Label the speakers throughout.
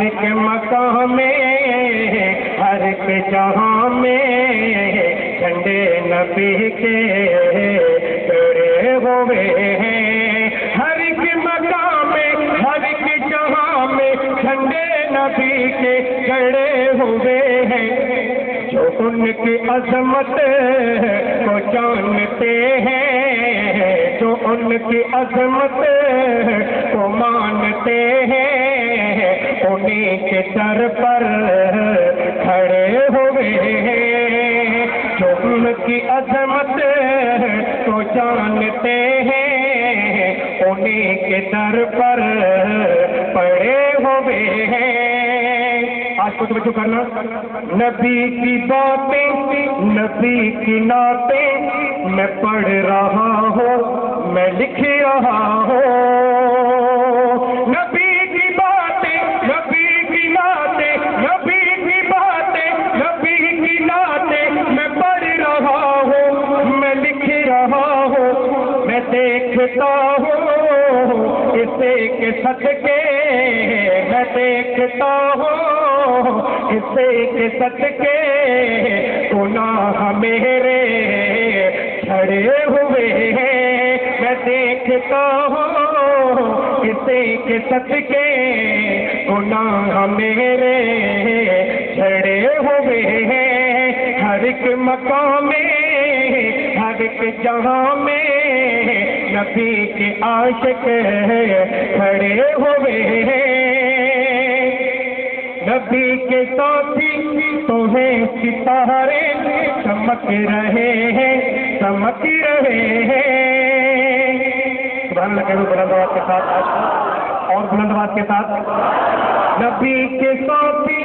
Speaker 1: ایک مقام میں ہر ایک جہاں میں جھنڈے نبی کے گڑے ہوئے ہیں، ہر ایک مقام میں ہر ایک جہاں میں جھنڈے نبی کے گڑے ہوئے ہیں، جو ان کی عظمت کو جانتے ہیں، جو ان کی عظمت کو مانتے ہیں، انہیں کے در پر کھڑے ہوئے ہیں، جو ان کی عظمت کو جانتے ہیں، انہیں کے در پر پڑے ہوئے ہیں۔ آج کو توجہ کرنا، نبی کی باتیں، نبی کی نعتیں میں پڑھ رہا ہوں، میں لکھ رہا ہوں، نبی کی باتیں، نبی کی نعتیں، نبی کی باتیں، نبی کی نعتیں میں پڑھ رہا ہوں، میں لکھ رہا ہوں، میں دیکھتا ہوں اسے کے صدقے، میں دیکھتا ہوں اسے کے صدقے گناہ میرے جھڑے ہوئے ہیں، میں دیکھتا ہوں اسے کے صدقے گناہ میرے جھڑے ہوئے ہیں، ہر ایک مقام میں ہر ایک جہاں میں نبی کے عاشق کھڑے ہوئے ہیں، نبی کے ساتھی تو ہیں ستارے چمک رہے ہیں، چمک رہے ہیں، سبحان اللہ کہہ دو بلند آواز کے ساتھ، اور بلند آواز کے ساتھ، نبی کے ساتھی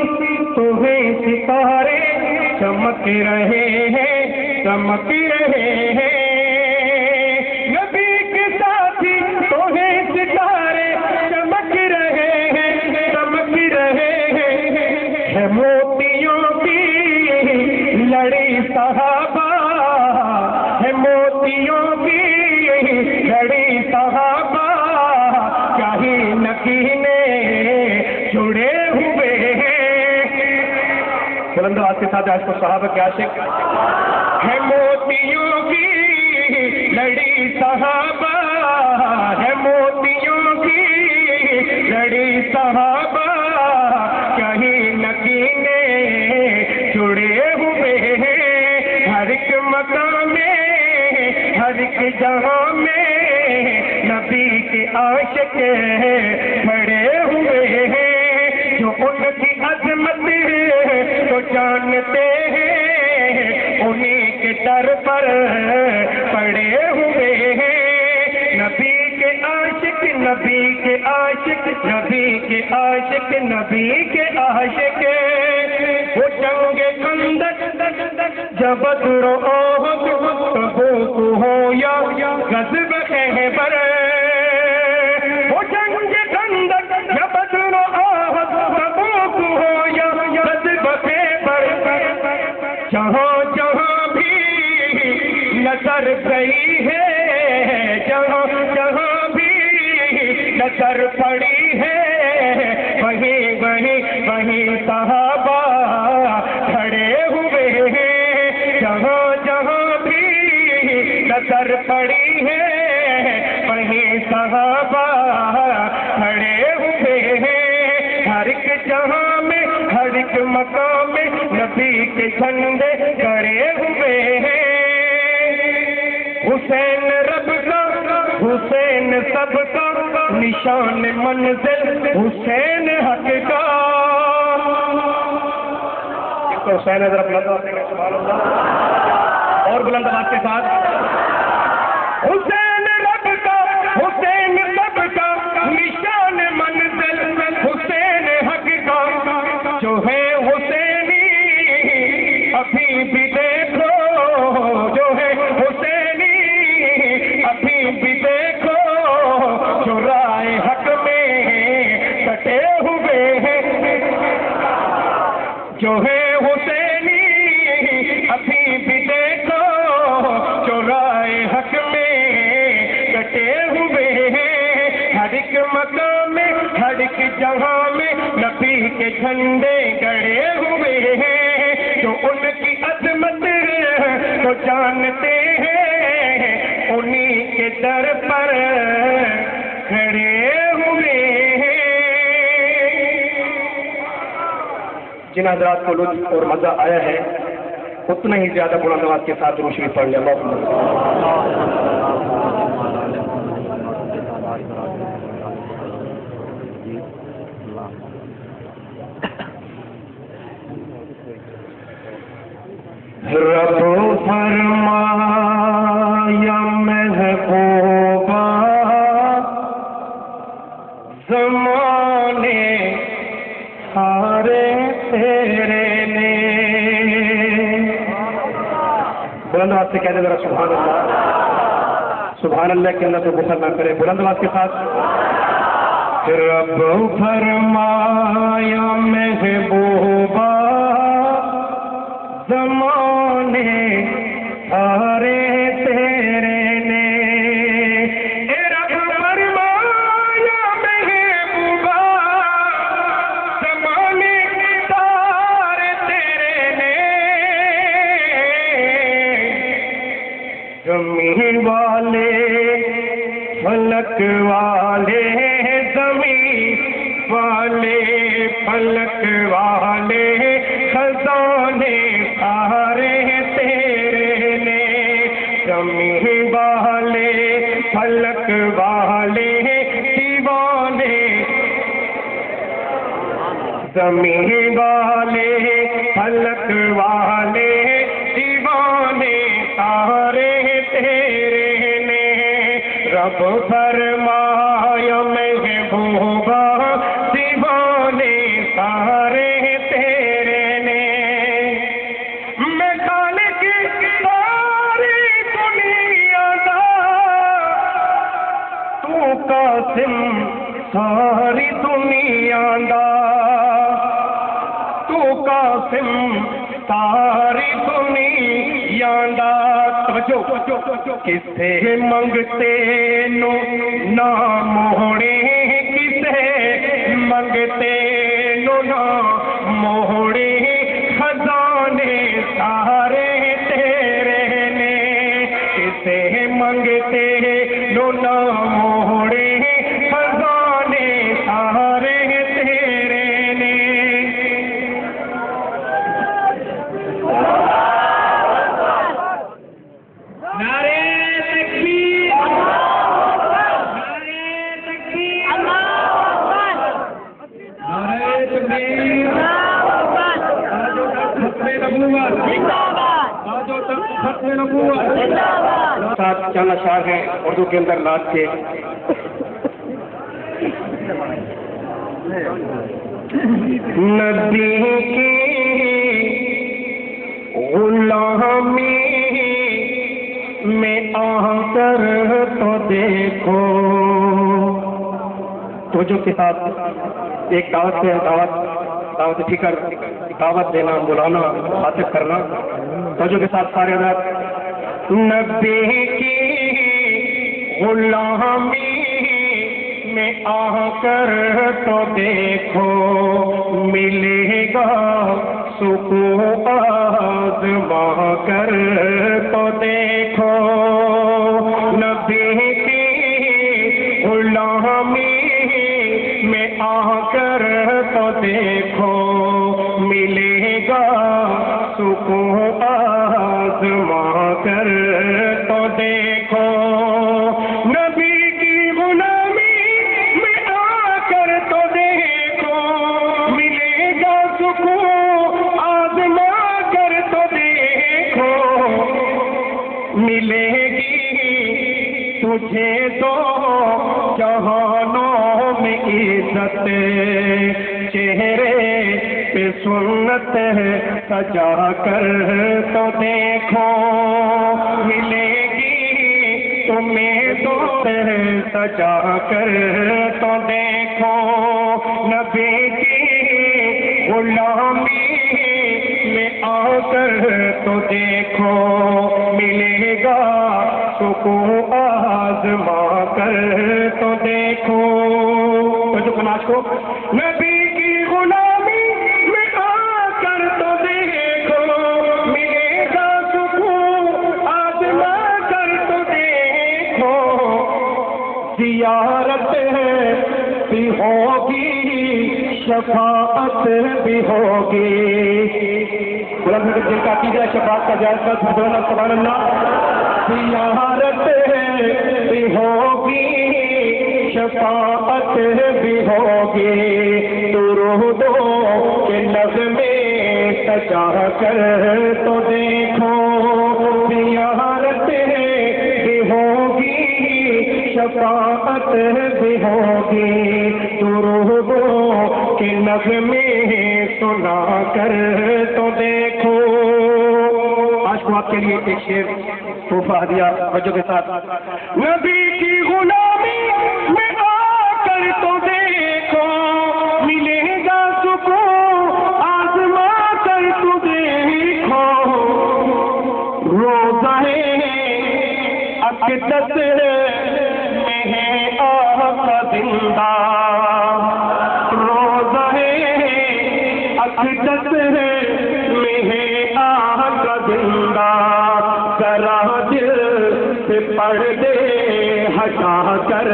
Speaker 1: تو ہیں ستارے چمک رہے ہیں، چمک رہے ہیں، نبی کے ساتھی تو ہیں ستارے چمک رہے ہیں، چمک رہے ہیں، موتیوں کی لڑی صحابہ، ہے موتیوں کی لڑی صحابہ، کیا ہی نگینے جڑے ہوئے ہیں، بلند آواز کے ساتھ آج کو صحابہ کے عاشق، ہے موتیوں کی لڑی صحابہ، ہے موتیوں کی لڑی صحابہ، کہیں نگینے جڑے ہوئے ہیں، ہر ایک مقام میں ہر ایک جہاں میں نبی کے عاشق کھڑے ہوئے ہیں، جو ان کی عظمت کو جانتے ہیں، انہیں کے در پر پڑے ہوئے ہیں، نبی کے عاشق، نبی کے عاشق، نبی کے عاشق، نبی کے عاشق، وہ جنگ خندق جب بدر و احد تبوک ہو یا غزوہ خیبر، وہ جنگ خندق جب بدر و احد تبوک ہو یا غزوہ خیبر، جہاں جہاں بھی نظر گئی ہے، جہاں جہاں بھی نظر پڑی ہے، وہیں وہیں وہیں صحابہ کھڑے ہوئے ہیں، جہاں جہاں بھی نظر پڑی ہے، وہیں صحابہ کھڑے ہوئے ہیں، ہر ایک جہاں میں ہر ایک مقام میں نبی کے جھنڈے گڑے ہوئے ہیں، حسین رب کا، حسین سب کا نشان منزل، حسین حق کا، اس کو حسین ذرا بلند آواز سے سبحان اللہ، اور بلند آواز کے ساتھ، حسین رب کا، حسین سب کا نشان منزل، حسین حق کا، جو ہے حسینی ابھی بھی دیکھو، جو ہے حسینی ابھی بھی دیکھو، جو رائے حق میں کٹے ہوئے ہیں، جو ہے حسینی ابھی بھی دیکھو، جو رائے حق میں کٹے ہوئے ہیں، ہر ایک مقام میں ہر ایک جہاں میں نبی کے جھنڈے گڑے ہوئے ہیں، جو ان کی عظمت کو جانتے ہیں انہی کے در پر کھڑے ہوئے ہیں۔ جن حضرات کو لطف اور مزہ آیا ہے اتنا ہی زیادہ بلند آواز کے ساتھ درود شریف پڑھ لیں۔ رب فرمایا محبوبہ زمانے سارے تیرے نے، بلند آواز سے کہہ دیں ذرا سبحان اللہ۔ سبحان اللہ کے اندر تو غسل نہ کرے، بلند آواز کے ساتھ۔ رب فرمایا محبوبہ زمانے سارے تیرے نے، اے رب فرمایا محبوبہ زمانے سارے تیرے نے، زمین والے فلک والے زمین والے فلک والے خزانے سارے تیرے نے، زمین والے فلک والے دیوانے، زمین والے فلک والے دیوانے سارے تیرے نے، رب فرمایا محبوبہ دیوانے سارے تیرے نے، میں خالق ساری دنیا دا تو قاسم ساری دنیا دا، تو قاسم ساری دنیا دا، توجہ کسے منگتے نو نہ موڑے، کسے منگتے نو نہ موڑے، خزانے سارے تیرے نے، کسے منگتے نو نہ موڑے، خزانے سارے تیرے نے۔ ساتھ چانا شاہ ہیں اردو کے اندر نعت کے، نبی کی غلامی میں آ کر تو دیکھو، توجہ کے ساتھ ایک دعوت سے دعوت فکر، دعوت دینا، بلانا، خاطب کرنا، توجہ کے ساتھ سارے حضرات، نبی کی غلامی میں آ کر تو دیکھو، ملے گا سکون آزما کر تو دیکھو، نبی کی غلامی میں آ کر تو دیکھو، ملے گا سکون آزما کر تو دیکھو، نبی کی غلامی میں آ کر تو دیکھو، ملے گا سکون آزما کر تو دیکھو، ملے گی تجھے تو جہانوں میں عزت، چہرے پہ سنت سجا کر تو دیکھو، ملے گی تمہیں تو سجا کر تو دیکھو، نبی کی غلامی میں آ کر تو دیکھو، ملے گا سکون آزما کر تو دیکھو، تو جو ناچ کو نبی شفاعت بھی ہوگی. بلند جن کا عقیدہ شفاعت کا جائزہ سبحان اللہ. زیارت بھی ہوگی شفاعت بھی ہوگی. درودوں کے نغمے سجا کر تو دیکھو. زیارت بھی ہوگی شفاعت بھی ہوگی. درودوں کے نغمے سنا کر تو دیکھو. آج کو آپ کے لیے ایک شعر تحفہ دیا بچوں کے ساتھ. نبی کی غلامی میں آ کر تو دیکھو ملے گا سکون. آزما کر تو دیکھو روزہ اقدس میں ہے آقا زندہ. روزہ اقدس میں ہے آقا زندہ. ذرا دل سے پردے ہٹا کر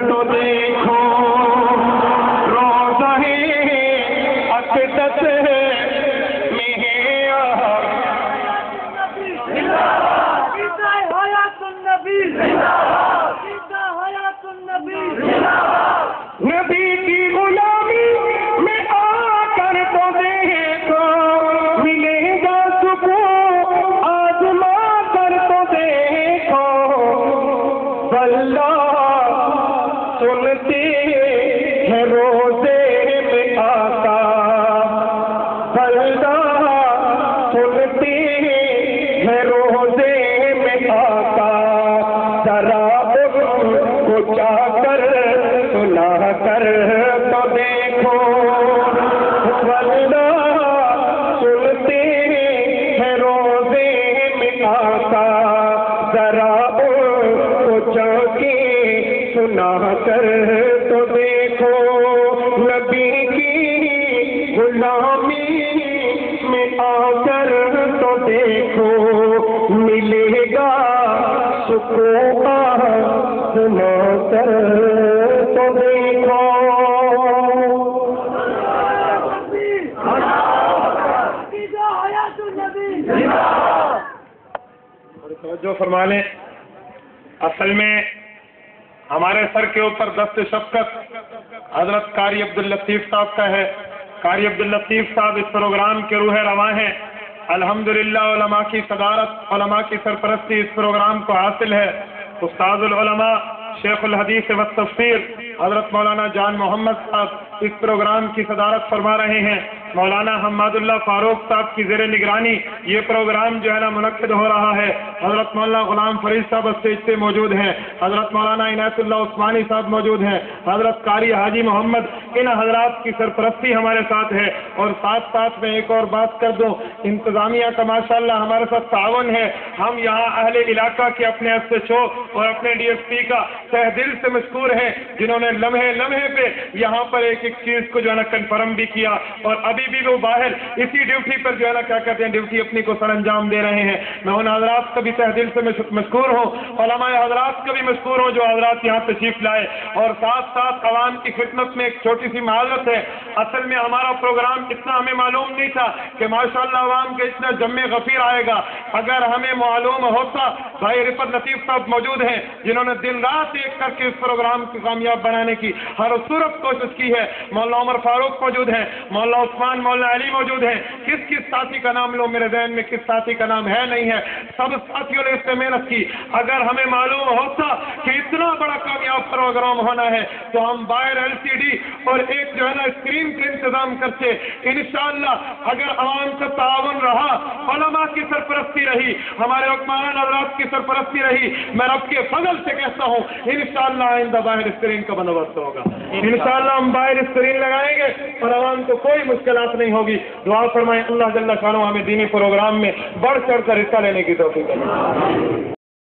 Speaker 1: تو دیکھو. روزہ اقدس میں ہے نبی کی غلامی میں آ کر تو دیکھو ملے گا سکون. آزما کر تو دیکھو. واللہ سنتے ہیں روزے میں آقا. واللہ سنتے ہیں روزے میں آقا. ذرا کو جا کر سنا کر تو دیکھو. واللہ سنتے ہیں روزے میں آقا. ذرا کو جا کے سنا کر تو دیکھو. نبی کی غلامی میں آ کر تو دیکھو ملے گا سکون. سنا کر تو دیکھو. توجہ فرما لیں. اصل میں ہمارے سر کے اوپر دست شفقت حضرت قاری عبداللطیف صاحب کا ہے. قاری عبداللطیف صاحب اس پروگرام کے روح رواں ہیں. الحمدللہ علماء کی صدارت علماء کی سرپرستی اس پروگرام کو حاصل ہے. استاد العلماء شیخ الحدیث و تفسیر حضرت مولانا جان محمد صاحب اس پروگرام کی صدارت فرما رہے ہیں. مولانا حماد اللہ فاروق صاحب کی زیر نگرانی یہ پروگرام جو ہے نا منعقد ہو رہا ہے. حضرت مولانا غلام فرید صاحب اسٹیج پہ موجود ہیں. حضرت مولانا عنایت اللہ عثمانی صاحب موجود ہیں. حضرت قاری حاجی محمد ان حضرات کی سرپرستی ہمارے ساتھ ہے. اور ساتھ ساتھ میں ایک اور بات کر دوں, انتظامیہ کا ماشاءاللہ ہمارے ساتھ تعاون ہے. ہم یہاں اہل علاقہ کے اپنے ایس ایچ او اور اپنے ڈی ایس پی کا تہ دل سے مشکور ہیں جنہوں نے لمحے پہ یہاں پر ایک چیز کو جو ہے نا کنفرم بھی کیا. اور ابھی بھی وہ باہر اسی ڈیوٹی پر جو ہے نا کیا کہتے ہیں ڈیوٹی اپنی کو سر انجام دے رہے ہیں. میں ان حضرات کا بھی تہ دل سے مشکور ہوں. علماء حضرات کا بھی مشکور ہوں جو حضرات یہاں تشریف لائے. اور ساتھ ساتھ عوام کی خدمت میں ایک چھوٹی سی معذرت ہے. اصل میں ہمارا پروگرام اتنا ہمیں معلوم نہیں تھا کہ ماشاءاللہ عوام کے اتنا جم غفیر آئے گا. اگر ہمیں معلوم ہوتا, بھائی رفت لطیف صاحب موجود ہیں جنہوں نے دن رات ایک کر کے اس پروگرام کو کامیاب بنانے کی ہر صورت کوشش کی ہے. مولانا عمر فاروق موجود ہیں, مولانا عثمان, مولانا علی موجود ہیں. کس ساتھی کا نام لو میرے ذہن میں کس ساتھی کا نام ہے نہیں ہے. سب ساتھیوں نے اس سے محنت کی. اگر ہمیں معلوم ہوتا کہ اتنا بڑا کامیاب پروگرام ہونا ہے تو ہم باہر LCD اور ایک جو ہے نا اسکرین کا انتظام کرتے. انشاءاللہ اگر عوام کا تعاون رہا, علماء کی سرپرستی رہی, ہمارے حکمران حضرات کی سرپرستی رہی, میں رب کے فضل سے کہتا ہوں انشاءاللہ آئندہ باہر اسکرین کا بندوبست ہوگا. انشاءاللہ ہم باہر اسکرین لگائیں گے اور عوام کو کوئی مشکلات نہیں ہوگی. دعا فرمائیں اللہ جل شانہ ہمیں دینی پروگرام میں بڑھ چڑھ کر حصہ لینے کی توفیق دے.